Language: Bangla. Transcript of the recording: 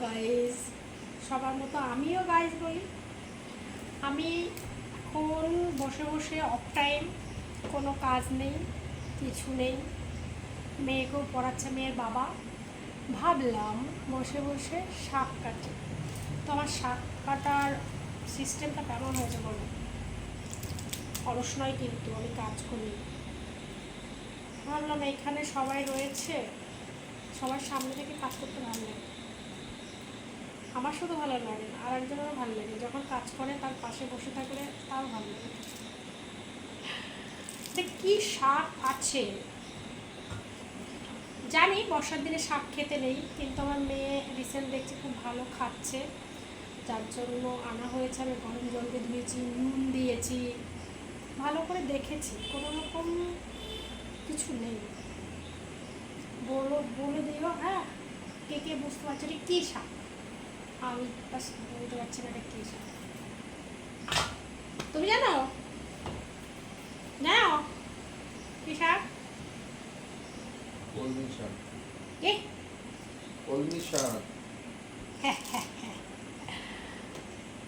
গাইস, সবার মতো আমিও গাইস বলি। আমি এখন বসে বসে অফ টাইম, কোনো কাজ নেই, কিছু নেই, মেয়েকেও পড়াচ্ছে মেয়ের বাবা। ভাবলাম বসে বসে শাক কাটি। তো আমার শাক কাটার সিস্টেমটা কেমন হয়েছে বলো? অলস নয় কিন্তু, আমি কাজ করি। ভাবলাম এখানে সবাই রয়েছে, সবার সামনে থেকে কাজ করতে ভালো লাগে। আমার শুধু ভালো লাগে না, আর একজনেরও ভালো লাগে, যখন কাজ করে তার পাশে বসে থাকলে তাও ভালো লাগে। কি শাক আছে জানি, বর্ষার দিনে শাক খেতে নেই, কিন্তু আমার মেয়ে রিসেন্ট দেখছি খুব ভালো খাচ্ছে, যার জন্য আনা হয়েছে। আমি গরম জলকে ধুয়েছি, নুন দিয়েছি, ভালো করে দেখেছি, কোনো রকম কিছু নেই। বলে দিও হ্যাঁ, কে কে বুঝতে পারছে এটা কী শাক। আমি বাস বলতে পারছি না এটা কী শাক। তুমি জানো? জানো কী শাক? কলমি শাক। কি? কলমি শাক। হ্যাঁ হ্যাঁ